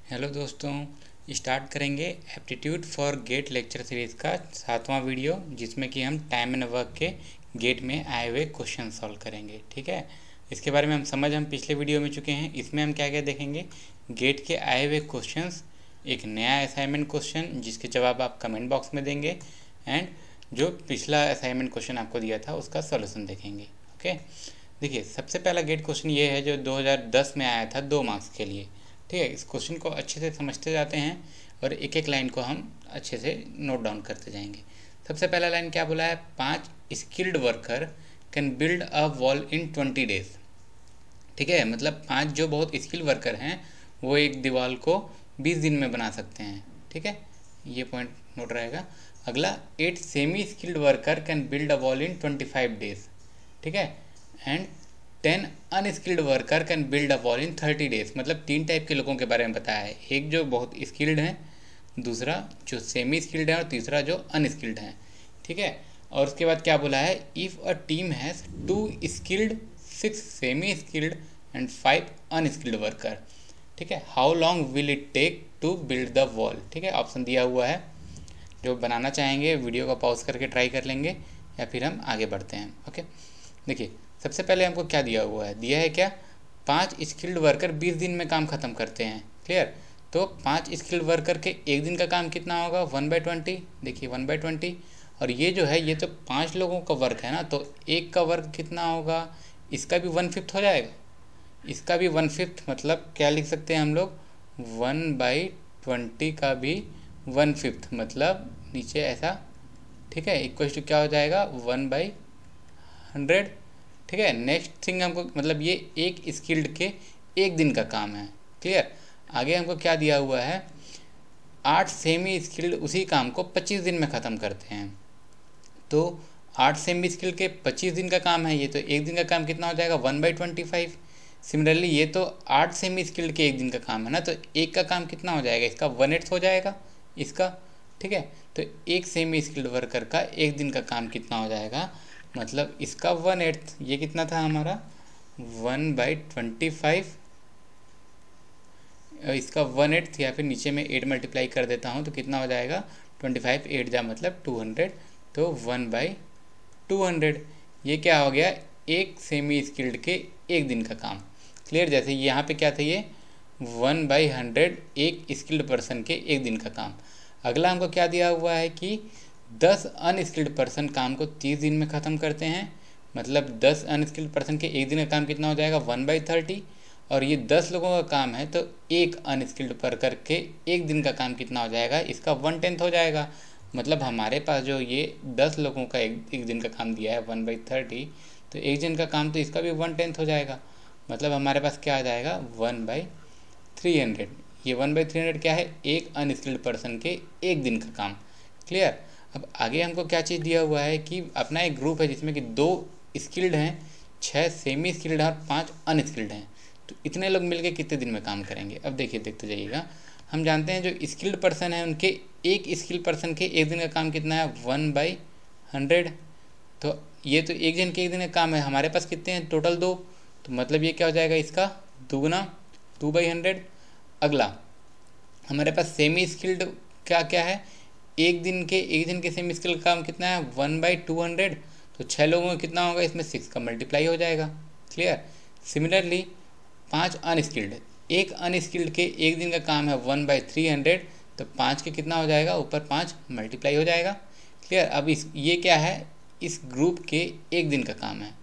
Hello दोस्तों, start करेंगे aptitude for GATE lecture series का 7वां वीडियो, जिसमें कि हम टाइम एंड वर्क के गेट में आए हुए क्वेश्चन सॉल्व करेंगे। ठीक है, इसके बारे में हम पिछले वीडियो में चुके हैं। इसमें हम क्या क्या देखेंगे, गेट के आए हुए क्वेश्चंस, एक नया असाइनमेंट क्वेश्चन जिसके जवाब आप कमेंट बॉक्स में देंगे, एंड जो पिछला असाइनमेंट क्वेश्चन आपको दिया था उसका सॉल्यूशन देखेंगे। ओके, देखिए सबसे पहला गेट क्वेश्चन ये है जो 2010 में आया था 2 मार्क्स के लिए। ठीक है, इस क्वेश्चन को अच्छे से समझते जाते हैं और एक एक लाइन को हम अच्छे से नोट डाउन करते जाएंगे। सबसे पहला लाइन क्या बोला है, 5 skilled worker can build a wall in 20 days. ठीक है, मतलब 5 जो बहुत स्किल्ड वर्कर हैं वो एक दीवार को 20 दिन में बना सकते हैं। ठीक है, ये पॉइंट नोट रहेगा। अगला, 8 semi skilled worker can build a wall in 25 days. ठीक है, and 10 unskilled worker can build a wall in 30 days. मतलब 3 टाइप के लोगों के बारे में बताया है, एक जो बहुत स्किल्ड हैं, दूसरा जो सेमी स्किल्ड है और तीसरा जो अनस्किल्ड है। ठीक है, और उसके बाद क्या बोला है, if a team has 2 skilled, 6 semi skilled and 5 unskilled worker. ठीक है, how long will it take to build the wall. ठीक है, ऑप्शन दिया हुआ है, जो बनाना चाहेंगे वीडियो को पॉज करके ट्राई कर लेंगे या फिर हम आगे बढ़ते हैं। ओके, देखिए सबसे पहले हमको क्या दिया हुआ है, दिया है क्या, 5 स्किल्ड वर्कर 20 दिन में काम ख़त्म करते हैं। क्लियर, तो 5 स्किल्ड वर्कर के एक दिन का काम कितना होगा, 1/20। देखिए 1/20, और ये जो है ये तो 5 लोगों का वर्क है ना, तो एक का वर्क कितना होगा, इसका भी 1/5 हो जाएगा, इसका भी 1/5। मतलब क्या लिख सकते हैं हम लोग, 1/20 का भी 1/5, मतलब नीचे ऐसा। ठीक है, इक्वल टू क्या हो जाएगा, 1/100। ठीक है, नेक्स्ट थिंग हमको, मतलब ये एक स्किल्ड के एक दिन का काम है। क्लियर, आगे हमको क्या दिया हुआ है, 8 सेमी स्किल्ड उसी काम को 25 दिन में ख़त्म करते हैं। तो 8 सेमी स्किल्ड के 25 दिन का काम है, ये तो एक दिन का काम कितना हो जाएगा, 1/25। सिमिलरली ये तो 8 सेमी स्किल्ड के एक दिन का काम है ना, तो एक का काम कितना हो जाएगा, इसका 1/8 हो जाएगा इसका। ठीक है, तो एक सेमी स्किल्ड वर्कर का एक दिन का काम कितना हो जाएगा, मतलब इसका 1/8। ये कितना था हमारा, 1/25, इसका 1/8, या फिर नीचे में 8 मल्टीप्लाई कर देता हूँ तो कितना हो जाएगा, 25 8 जा मतलब 200, तो 1/200। ये क्या हो गया, एक सेमी स्किल्ड के एक दिन का काम। क्लियर, जैसे यहाँ पे क्या था, ये 1/100 एक स्किल्ड पर्सन के एक दिन का काम। अगला हमको क्या दिया हुआ है कि 10 अनस्किल्ड पर्सन काम को 30 दिन में ख़त्म करते हैं। मतलब 10 अनस्किल्ड पर्सन के एक दिन का काम कितना हो जाएगा, 1/30, और ये 10 लोगों का काम है तो एक अनस्किल्ड वर्कर के एक दिन का काम कितना हो जाएगा, इसका 1/10 हो जाएगा। मतलब हमारे पास जो ये 10 लोगों का एक दिन का काम दिया है 1/30, तो एक दिन का काम तो इसका भी 1/10 हो जाएगा। मतलब हमारे पास क्या आ जाएगा, 1/300। ये 1/300 क्या है, एक अनस्किल्ड पर्सन के एक दिन का काम। क्लियर, अब आगे हमको क्या चीज़ दिया हुआ है कि अपना एक ग्रुप है जिसमें कि 2 स्किल्ड हैं, 6 सेमी स्किल्ड हैं और 5 अनस्किल्ड हैं। तो इतने लोग मिलके कितने दिन में काम करेंगे। अब देखिए, देखते जाइएगा, हम जानते हैं जो स्किल्ड पर्सन है उनके एक स्किल्ड पर्सन के एक दिन का काम कितना है, 1/100। तो ये तो एक जन के एक दिन का काम है, हमारे पास कितने हैं, टोटल 2, तो मतलब ये क्या हो जाएगा, इसका दुगना, 2/100। अगला हमारे पास सेमी स्किल्ड क्या क्या है, एक दिन के सेमी स्किल्ड काम कितना है, 1/200। तो 6 लोगों में कितना होगा, इसमें 6 का मल्टीप्लाई हो जाएगा। क्लियर, सिमिलरली 5 अनस्किल्ड, एक अनस्किल्ड के एक दिन का काम है 1/300, तो 5 के कितना हो जाएगा, ऊपर 5 मल्टीप्लाई हो जाएगा। क्लियर, अब ये क्या है, इस ग्रुप के एक दिन का काम है।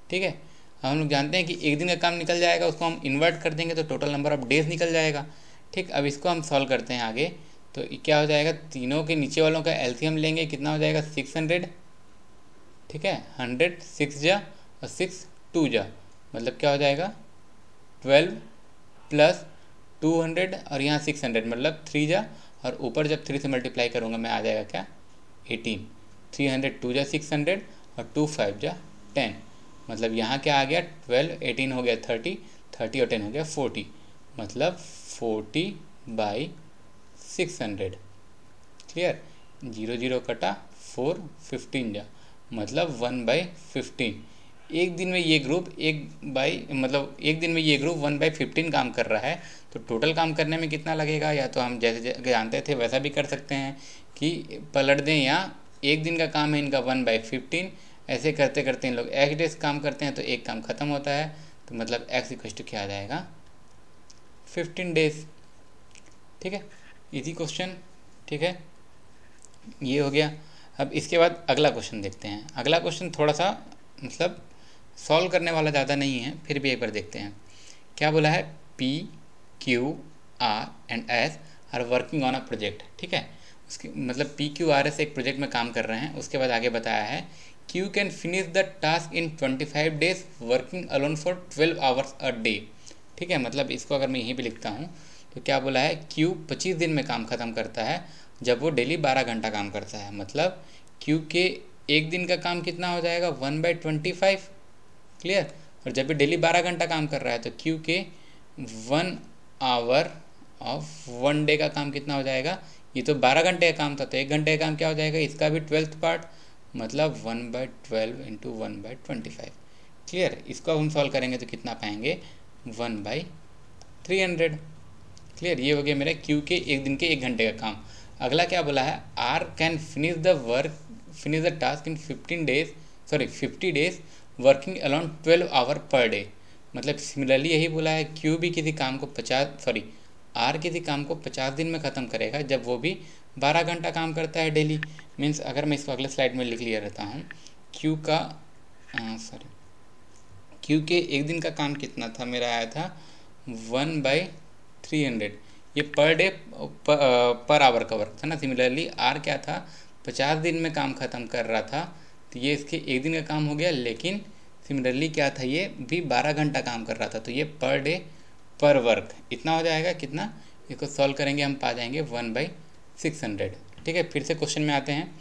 ठीक है, अब हम लोग जानते हैं कि एक दिन का काम निकल जाएगा, उसको हम इन्वर्ट कर देंगे तो टोटल नंबर ऑफ डेज निकल जाएगा। ठीक, अब इसको हम सॉल्व करते हैं आगे, तो क्या हो जाएगा, तीनों के नीचे वालों का एलसीएम लेंगे, कितना हो जाएगा, 600। ठीक है, 100 6 जा और 6 2 जा, मतलब क्या हो जाएगा, 12 प्लस 200 और यहाँ 600, मतलब 3 जा, और ऊपर जब 3 से मल्टीप्लाई करूँगा मैं आ जाएगा क्या, 18। 300 2 जा 600 और 2 5 जा 10, मतलब यहाँ क्या आ गया, 12 18 हो गया 30, 30 और 10 हो गया 40, मतलब 40/600। क्लियर, 0 0 कटा, 4 15 जा, मतलब 1/15। एक दिन में ये ग्रुप मतलब एक दिन में ये ग्रुप 1/15 काम कर रहा है, तो टोटल काम करने में कितना लगेगा, या तो हम जैसे जानते थे वैसा भी कर सकते हैं कि पलट दें, या एक दिन का काम है इनका 1/15, ऐसे करते करते इन लोग x डेज काम करते हैं तो एक काम ख़त्म होता है, तो मतलब x इक्वल टू क्या आ जाएगा 15 डेज। ठीक है, इजी क्वेश्चन। ठीक है, ये हो गया। अब इसके बाद अगला क्वेश्चन देखते हैं। अगला क्वेश्चन थोड़ा सा मतलब सॉल्व करने वाला ज़्यादा नहीं है, फिर भी एक बार देखते हैं। क्या बोला है, P, Q, R and S are working on a project. ठीक है, उसकी मतलब P, Q, R, S एक प्रोजेक्ट में काम कर रहे हैं। उसके बाद आगे बताया है Q can finish the task in 25 days working alone for 12 hours a day. ठीक है, मतलब इसको अगर मैं यहीं पे लिखता हूँ तो क्या बोला है, Q 25 दिन में काम ख़त्म करता है जब वो डेली 12 घंटा काम करता है। मतलब Q के एक दिन का काम कितना हो जाएगा 1/25। क्लियर। और जब भी डेली 12 घंटा काम कर रहा है तो Q के 1 आवर ऑफ 1 डे का काम कितना हो जाएगा, ये तो 12 घंटे का काम था तो 1 घंटे का काम क्या हो जाएगा, इसका भी 12th पार्ट, मतलब 1/12 इंटू 1/25। क्लियर। इसको अब हम सॉल्व करेंगे तो कितना पाएंगे 1/300। क्लियर, ये हो गया मेरा Q के एक दिन के 1 घंटे का काम। अगला क्या बोला है, R can finish the task in 50 days working around 12 hour पर डे। मतलब सिमिलरली यही बोला है, Q भी किसी काम को R किसी काम को 50 दिन में ख़त्म करेगा जब वो भी 12 घंटा काम करता है डेली। मीन्स अगर मैं इसको अगले स्लाइड में लिख लिया रहता हूँ, Q के एक दिन का काम कितना था, मेरा आया था 1/300। ये पर डे पर आवर का वर्क था ना। सिमिलरली R क्या था, 50 दिन में काम ख़त्म कर रहा था, तो ये इसके एक दिन का काम हो गया। लेकिन सिमिलरली क्या था, ये भी 12 घंटा काम कर रहा था, तो ये पर डे पर वर्क इतना हो जाएगा। कितना, इसको सॉल्व करेंगे हम पा जाएंगे 1/600। ठीक है, फिर से क्वेश्चन में आते हैं।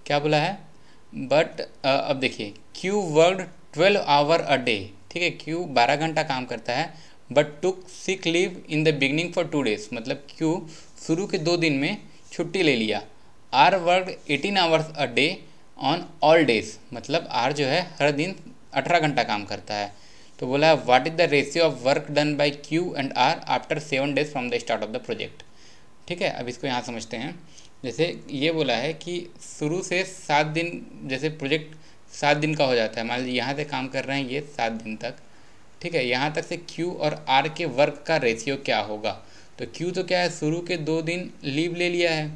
क्या बोला है, बट अब देखिए Q worked 12 hour a day. ठीक है, Q 12 घंटा काम करता है, but took sick leave in the beginning for 2 days. मतलब Q शुरू के 2 दिन में छुट्टी ले लिया। R worked 18 hours a day on all days. मतलब R जो है हर दिन 18 घंटा काम करता है। तो बोला है what is the ratio of work done by Q and R after 7 days from the start of the project. ठीक है, अब इसको यहाँ समझते हैं। जैसे ये बोला है कि शुरू से 7 दिन, जैसे प्रोजेक्ट 7 दिन का हो जाता है, मान लीजिए यहाँ से काम कर रहे हैं ये 7 दिन तक। ठीक है, यहाँ तक से Q और R के वर्क का रेशियो क्या होगा। तो Q तो क्या है, शुरू के 2 दिन लीव ले लिया है,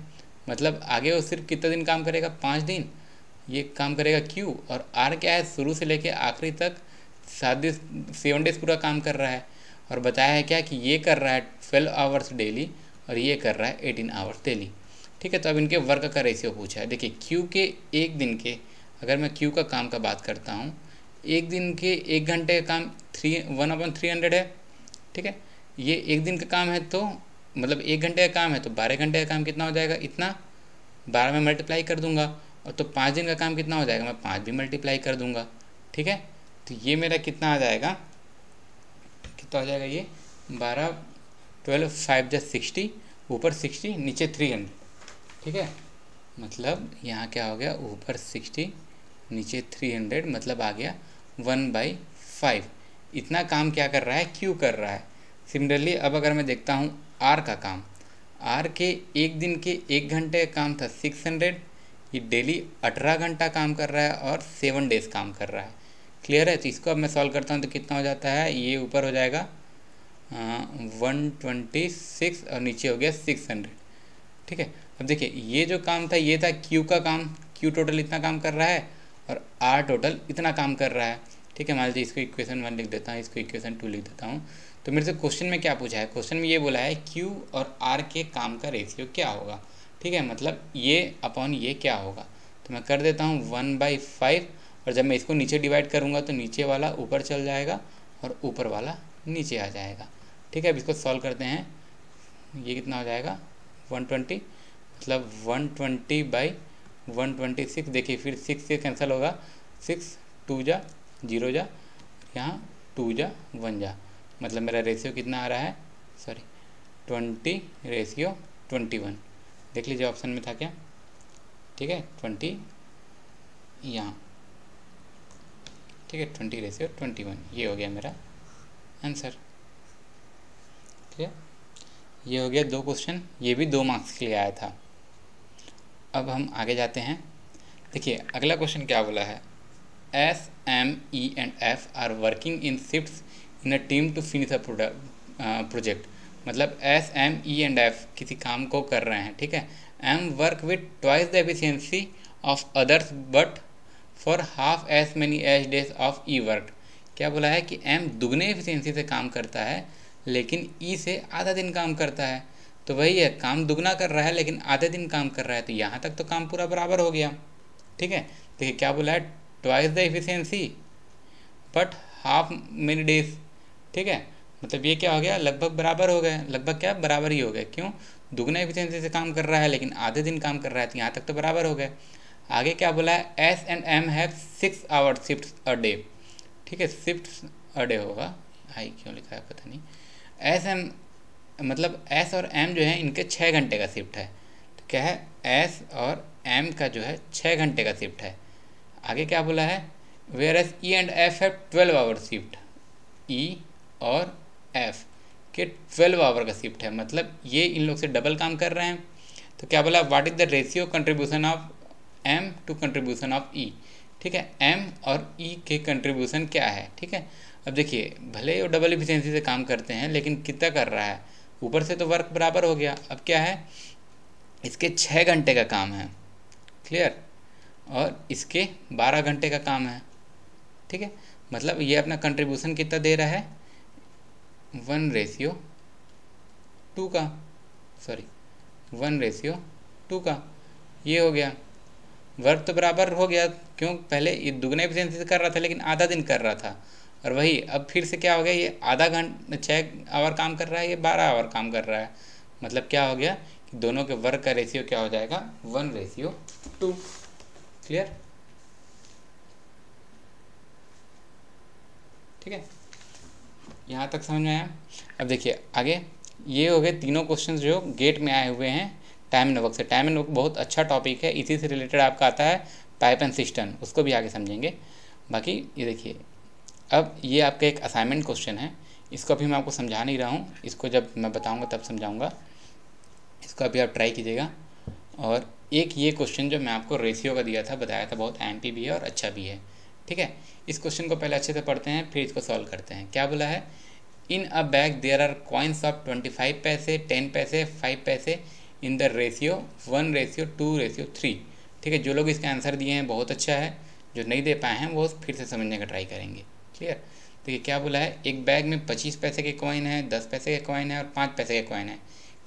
मतलब आगे वो सिर्फ कितना दिन काम करेगा, 5 दिन ये काम करेगा Q। और R क्या है, शुरू से लेके आखिरी तक 7 डेज पूरा काम कर रहा है। और बताया है क्या कि ये कर रहा है 12 आवर्स डेली और ये कर रहा है 18 आवर्स डेली। ठीक है, तो अब इनके वर्क का रेशियो पूछा है। देखिए Q के एक दिन के, अगर मैं Q का काम का बात करता हूँ, एक दिन के 1 घंटे का काम 1/300 है। ठीक है, ये एक दिन का काम है तो मतलब 1 घंटे का काम है तो 12 घंटे का काम कितना हो जाएगा, इतना 12 में मल्टीप्लाई कर दूंगा। और तो 5 दिन का काम कितना हो जाएगा, मैं 5 भी मल्टीप्लाई कर दूंगा। ठीक है, तो ये मेरा कितना आ जाएगा, कितना हो जाएगा ये 12 12 5 जा 60, ऊपर 60 नीचे 300। ठीक है, मतलब यहाँ क्या हो गया, ऊपर 60 नीचे 300, मतलब आ गया 1/5। इतना काम क्या कर रहा है, Q कर रहा है। सिमिलरली अब अगर मैं देखता हूँ R का काम, R के एक दिन के 1 घंटे का काम था 600, ये डेली 18 घंटा काम कर रहा है और 7 डेज काम कर रहा है। क्लियर है। तो इसको अब मैं सॉल्व करता हूँ तो कितना हो जाता है, ये ऊपर हो जाएगा 126 और नीचे हो गया 600। ठीक है, अब देखिए ये जो काम था ये था Q का काम, Q टोटल इतना काम कर रहा है और R टोटल इतना काम कर रहा है। ठीक है, मान लीजिए इसको इक्वेशन 1 लिख देता हूँ, इसको इक्वेशन 2 लिख देता हूँ। तो मेरे से क्वेश्चन में क्या पूछा है, क्वेश्चन में ये बोला है Q और R के काम का रेशियो क्या होगा। ठीक है, मतलब ये अपॉन ये क्या होगा, तो मैं कर देता हूँ 1/5। और जब मैं इसको नीचे डिवाइड करूँगा तो नीचे वाला ऊपर चल जाएगा और ऊपर वाला नीचे आ जाएगा। ठीक है, अब इसको सॉल्व करते हैं। ये कितना हो जाएगा 120, मतलब 120/126। देखिए फिर 6 से कैंसिल होगा, 6 2 जा 0 जा, यहाँ 2 जा 1 जा, मतलब मेरा रेशियो कितना आ रहा है, 20/21। देख लीजिए ऑप्शन में था क्या। ठीक है, 20 यहाँ। ठीक है, 20:21, ये हो गया मेरा आंसर। ठीक है, ये हो गया 2 क्वेश्चन, ये भी 2 मार्क्स के लिए आया था। अब हम आगे जाते हैं। देखिए अगला क्वेश्चन क्या बोला है, S M E and F R working in shifts in a team to finish a project. मतलब S M E and F किसी काम को कर रहे हैं, ठीक है। M work with twice the efficiency of others but for half as many as days of E work. क्या बोला है कि एम दुगने एफिशिएंसी से काम करता है लेकिन ई से आधा दिन काम करता है। तो वही है, काम दुगना कर रहा है लेकिन आधे दिन काम कर रहा है, तो यहाँ तक तो काम पूरा बराबर हो गया। ठीक है, देखिए क्या बोला है, twice the efficiency but half many days. ठीक है, मतलब ये क्या हो गया, लगभग बराबर हो गए, लगभग क्या बराबर ही हो गए। क्यों, दुगना एफिशिएंसी से काम कर रहा है लेकिन आधे दिन काम कर रहा है, तो यहाँ तक तो बराबर हो गए। आगे क्या बोला है, S and M have 6 hour shifts a day. ठीक है, शिफ्ट्स अ डे होगा, आई क्यों लिखा है पता नहीं। एस एम मतलब एस और एम जो है इनके 6 घंटे का शिफ्ट है। तो क्या है, एस और एम का जो है 6 घंटे का शिफ्ट है। आगे क्या बोला है, where S E and F have 12 hour shift. E और एफ के 12 आवर का शिफ्ट है, मतलब ये इन लोग से डबल काम कर रहे हैं। तो क्या बोला, what is the ratio contribution of M to contribution of E. ठीक है, एम और ई के कंट्रीब्यूशन क्या है। ठीक है, अब देखिए भले ही वो डबल एफिशिएंसी से काम करते हैं लेकिन कितना कर रहा है, ऊपर से तो वर्क बराबर हो गया। अब क्या है, इसके 6 घंटे का काम है, क्लियर, और इसके 12 घंटे का काम है। ठीक है, मतलब ये अपना कंट्रीब्यूशन कितना दे रहा है, 1:2 का, सॉरी 1:2 का, ये हो गया। वर्क तो बराबर हो गया, क्यों, पहले ये दुगने एफिशिएंसी से कर रहा था लेकिन आधा दिन कर रहा था, और वही अब फिर से क्या हो गया, ये आधा घंटा 6 आवर काम कर रहा है, ये 12 आवर काम कर रहा है। मतलब क्या हो गया कि दोनों के वर्क का रेशियो क्या हो जाएगा, 1:2। क्लियर, ठीक है, यहाँ तक समझ में आया। अब देखिए आगे, ये हो गए तीनों क्वेश्चन जो गेट में आए हुए हैं टाइम एंड वर्क से। टाइम एंड वर्क बहुत अच्छा टॉपिक है, इसी से रिलेटेड आपका आता है पाइप एंड सिस्टम, उसको भी आगे समझेंगे। बाकी ये देखिए, अब ये आपका एक असाइनमेंट क्वेश्चन है, इसको अभी मैं आपको समझा नहीं रहा हूँ, इसको जब मैं बताऊँगा तब समझाऊँगा, इसको अभी आप ट्राई कीजिएगा। और एक ये क्वेश्चन जो मैं आपको रेशियो का दिया था, बताया था, बहुत एमपी भी है और अच्छा भी है। ठीक है, इस क्वेश्चन को पहले अच्छे से पढ़ते हैं फिर इसको सॉल्व करते हैं। क्या बोला है, in a bag there are coins of 25 paise, 10 पैसे, 5 पैसे इन द रेशियो 1:2:3। ठीक है, जो लोग इसके आंसर दिए हैं बहुत अच्छा है, जो नहीं दे पाए हैं वो फिर से समझने का ट्राई करेंगे। क्लियर, देखिए क्या बोला है, एक बैग में 25 पैसे के कॉइन है, 10 पैसे के कॉइन है और 5 पैसे के कॉइन है।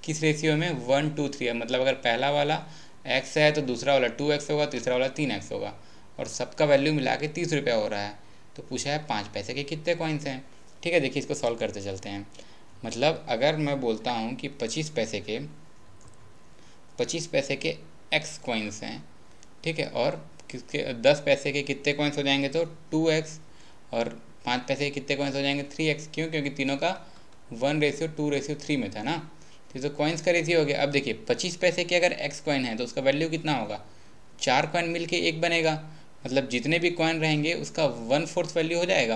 किस रेशियो में, 1:3 है। मतलब अगर पहला वाला x है तो दूसरा वाला 2x होगा, तीसरा वाला 3x होगा, और सबका वैल्यू मिला के 30 रुपया हो रहा है। तो पूछा है 5 पैसे के कितने कॉइन्स हैं। ठीक है, देखिए इसको सॉल्व करते चलते हैं। मतलब अगर मैं बोलता हूँ कि 25 पैसे के x कॉइन्स हैं, ठीक है, और किसके 10 पैसे के कितने कॉइन्स हो जाएंगे, तो 2x, और 5 पैसे के कितने कॉइन्स हो जाएंगे, 3x। क्यों, क्योंकि तीनों का 1:2:3 में था ना, तो कॉइन्स का रेशियो हो गया। अब देखिए 25 पैसे के अगर x कॉइन है तो उसका वैल्यू कितना होगा, 4 कॉइन मिल के 1 बनेगा, मतलब जितने भी कॉइन रहेंगे उसका 1/4 वैल्यू हो जाएगा।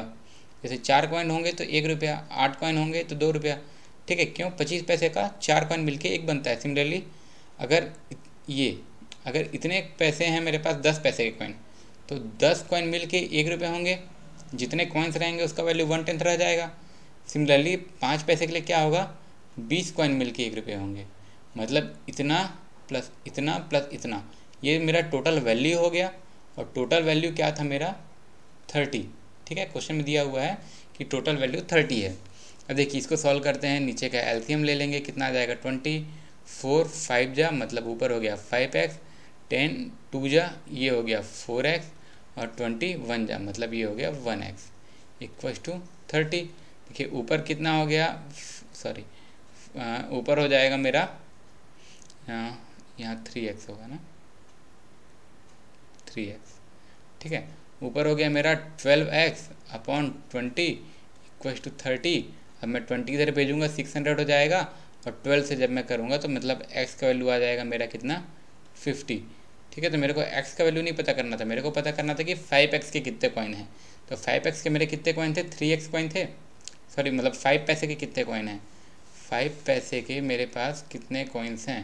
जैसे 4 कॉइन होंगे तो 1 रुपया, 8 कॉइन होंगे तो 2 रुपया। ठीक है, क्यों, 25 पैसे का 4 कॉइन मिल के 1 बनता है। सिमिलरली अगर इतने पैसे हैं मेरे पास 10 पैसे के कॉइन, तो 10 कॉइन मिल के 1 रुपया होंगे, जितने कॉइन्स रहेंगे उसका वैल्यू 1/10 रह जाएगा। सिमिलरली 5 पैसे के लिए क्या होगा, 20 कॉइन मिल के 1 रुपये होंगे, मतलब इतना प्लस इतना प्लस इतना, ये मेरा टोटल वैल्यू हो गया। और टोटल वैल्यू क्या था मेरा, 30। ठीक है, क्वेश्चन में दिया हुआ है कि टोटल वैल्यू 30 है। अब देखिए इसको सॉल्व करते हैं, नीचे का एलसीएम ले लेंगे, कितना आ जाएगा, 24, 5 जा मतलब ऊपर हो गया 5x, 10 2 जा ये हो गया 4x, और 21 जा मतलब ये हो गया 1x इक्वल्स टू 30। देखिए ऊपर कितना हो गया, सॉरी ऊपर हो जाएगा मेरा यहाँ 3x होगा ना, 3x। ठीक है, ऊपर हो गया मेरा 12x अपॉन 20 इक्वल्स टू 30। अब मैं 20 इधर भेजूँगा 600 हो जाएगा, और 12 से जब मैं करूँगा तो मतलब x का वैल्यू आ जाएगा मेरा कितना, 50। ठीक है। तो मेरे को x का वैल्यू नहीं पता करना था, मेरे को पता करना था कि 5x के कितने कॉइन हैं। तो 5x के मेरे कितने कॉइन थे, 3x कॉइन थे, सॉरी मतलब 5 पैसे के कितने कॉइन हैं, 5 पैसे के मेरे पास कितने कॉइन्स हैं।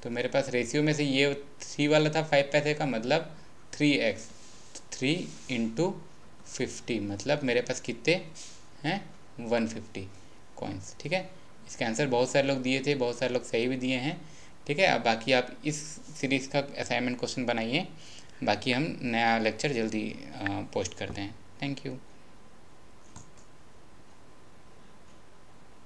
तो मेरे पास रेशियो में से ये 3 वाला था 5 पैसे का, मतलब 3x, 3 × 50 मतलब मेरे पास कितने हैं 150 कॉइन्स। ठीक है, इसके आंसर बहुत सारे लोग दिए थे, बहुत सारे लोग सही भी दिए हैं। ठीक है, अब बाकी आप इस सीरीज़ का असाइनमेंट क्वेश्चन बनाइए, बाकी हम नया लेक्चर जल्दी पोस्ट करते हैं। Thank you.